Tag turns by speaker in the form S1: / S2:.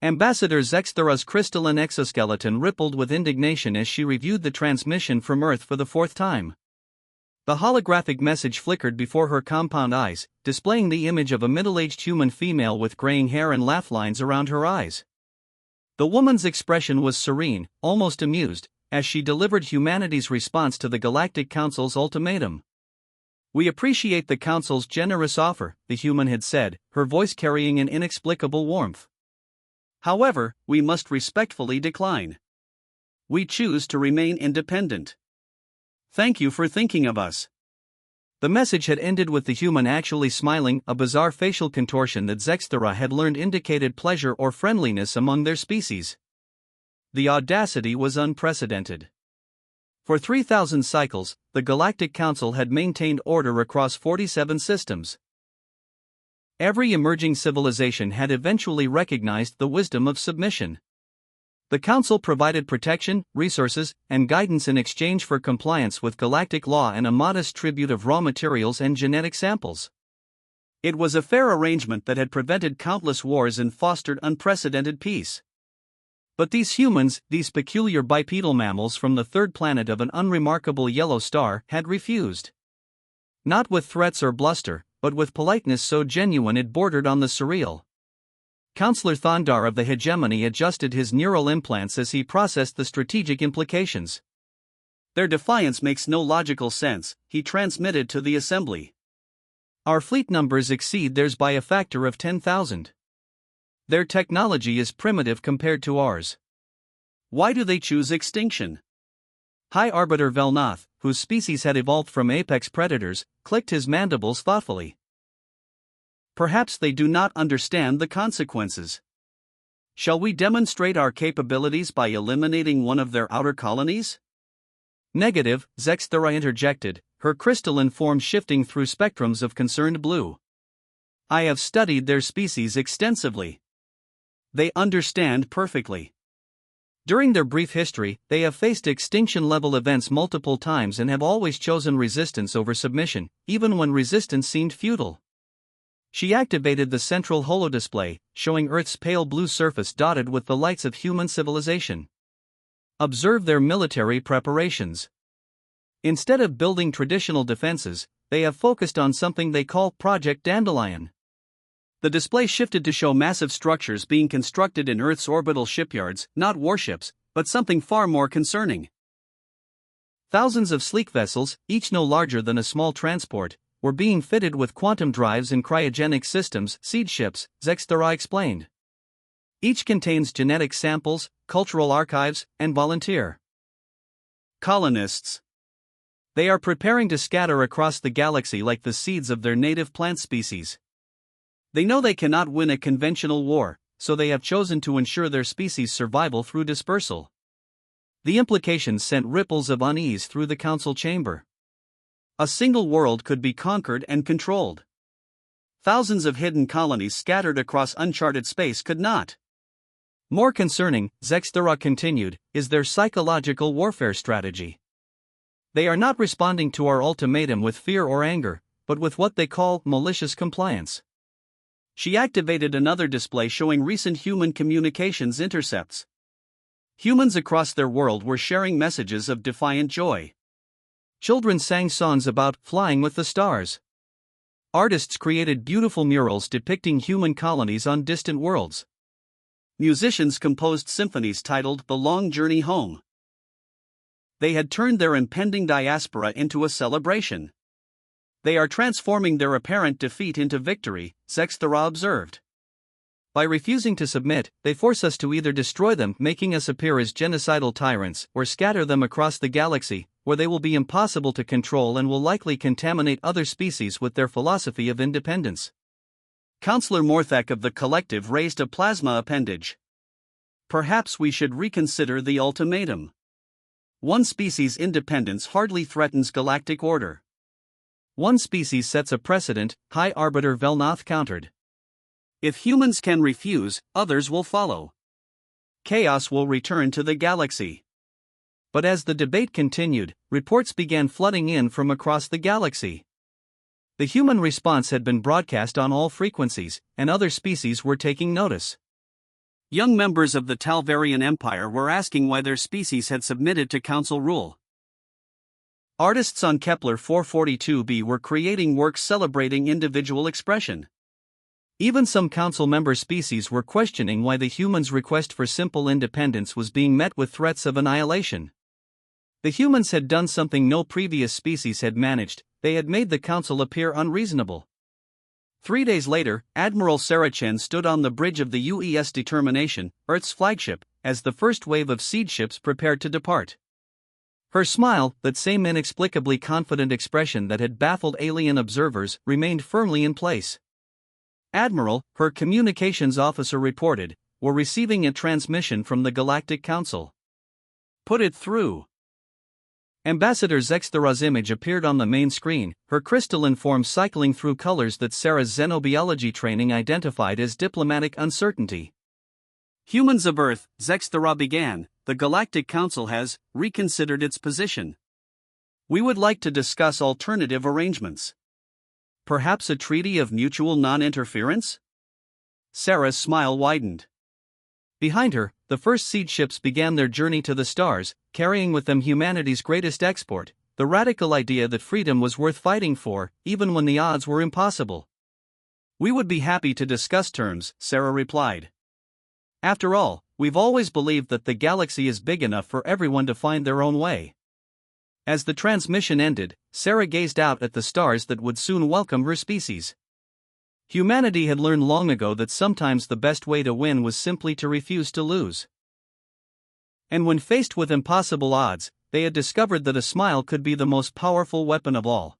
S1: Ambassador Zexthera's crystalline exoskeleton rippled with indignation as she reviewed the transmission from Earth for the fourth time. The holographic message flickered before her compound eyes, displaying the image of a middle-aged human female with graying hair and laugh lines around her eyes. The woman's expression was serene, almost amused, as she delivered humanity's response to the Galactic Council's ultimatum. "We appreciate the Council's generous offer," the human had said, her voice carrying an inexplicable warmth. "However, we must respectfully decline. We choose to remain independent. Thank you for thinking of us." The message had ended with the human actually smiling, a bizarre facial contortion that Zexthera had learned indicated pleasure or friendliness among their species. The audacity was unprecedented. For 3,000 cycles, the Galactic Council had maintained order across 47 systems. Every emerging civilization had eventually recognized the wisdom of submission. The Council provided protection, resources, and guidance in exchange for compliance with galactic law and a modest tribute of raw materials and genetic samples. It was a fair arrangement that had prevented countless wars and fostered unprecedented peace. But these humans, these peculiar bipedal mammals from the third planet of an unremarkable yellow star, had refused. Not with threats or bluster, but with politeness so genuine it bordered on the surreal. Counselor Thondar of the Hegemony adjusted his neural implants as he processed the strategic implications. "Their defiance makes no logical sense," he transmitted to the assembly. "Our fleet numbers exceed theirs by a factor of 10,000. Their technology is primitive compared to ours. Why do they choose extinction?" High Arbiter Velnath, whose species had evolved from apex predators, clicked his mandibles thoughtfully. "Perhaps they do not understand the consequences. Shall we demonstrate our capabilities by eliminating one of their outer colonies?" "Negative," Zexthera interjected, her crystalline form shifting through spectrums of concerned blue. "I have studied their species extensively. They understand perfectly. During their brief history, they have faced extinction-level events multiple times and have always chosen resistance over submission, even when resistance seemed futile." She activated the central holodisplay, showing Earth's pale blue surface dotted with the lights of human civilization. "Observe their military preparations. Instead of building traditional defenses, they have focused on something they call Project Dandelion." The display shifted to show massive structures being constructed in Earth's orbital shipyards, not warships, but something far more concerning. Thousands of sleek vessels, each no larger than a small transport, were being fitted with quantum drives and cryogenic systems, seed ships, Zexthera explained. Each contains genetic samples, cultural archives, and volunteer colonists. They are preparing to scatter across the galaxy like the seeds of their native plant species. They know they cannot win a conventional war, so they have chosen to ensure their species' survival through dispersal. The implications sent ripples of unease through the council chamber. A single world could be conquered and controlled. Thousands of hidden colonies scattered across uncharted space could not. More concerning, Zexthera continued, is their psychological warfare strategy. They are not responding to our ultimatum with fear or anger, but with what they call malicious compliance. She activated another display showing recent human communications intercepts. Humans across their world were sharing messages of defiant joy. Children sang songs about flying with the stars. Artists created beautiful murals depicting human colonies on distant worlds. Musicians composed symphonies titled The Long Journey Home. They had turned their impending diaspora into a celebration. They are transforming their apparent defeat into victory, Zexthera observed. By refusing to submit, they force us to either destroy them, making us appear as genocidal tyrants, or scatter them across the galaxy, where they will be impossible to control and will likely contaminate other species with their philosophy of independence. Counselor Morthek of the Collective raised a plasma appendage. "Perhaps we should reconsider the ultimatum. One species' independence hardly threatens galactic order." "One species sets a precedent," High Arbiter Velnath countered. "If humans can refuse, others will follow. Chaos will return to the galaxy." But as the debate continued, reports began flooding in from across the galaxy. The human response had been broadcast on all frequencies, and other species were taking notice.
S2: Young members of the Talvarian Empire were asking why their species had submitted to council rule.
S1: Artists on Kepler 442b were creating works celebrating individual expression. Even some council member species were questioning why the humans' request for simple independence was being met with threats of annihilation. The humans had done something no previous species had managed: they had made the council appear unreasonable. 3 days later, Admiral Sarah Chen stood on the bridge of the UES Determination, Earth's flagship, as the first wave of seed ships prepared to depart. Her smile, that same inexplicably confident expression that had baffled alien observers, remained firmly in place. "Admiral," her communications officer reported, "we're receiving a transmission from the Galactic Council." "Put it through." Ambassador Zexthera's image appeared on the main screen, her crystalline form cycling through colors that Sarah's xenobiology training identified as diplomatic uncertainty.
S2: "Humans of Earth," Zexthera began, "the Galactic Council has reconsidered its position. We would like to discuss alternative arrangements. Perhaps a treaty of mutual non-interference?" Sarah's smile widened. Behind her, the first seed ships began their journey to the stars, carrying with them humanity's greatest export, the radical idea that freedom was worth fighting for, even when the odds were impossible. "We would be happy to discuss terms," Sarah replied. "After all, we've always believed that the galaxy is big enough for everyone to find their own way." As the transmission ended, Sarah gazed out at the stars that would soon welcome her species. Humanity had learned long ago that sometimes the best way to win was simply to refuse to lose. And when faced with impossible odds, they had discovered that a smile could be the most powerful weapon of all.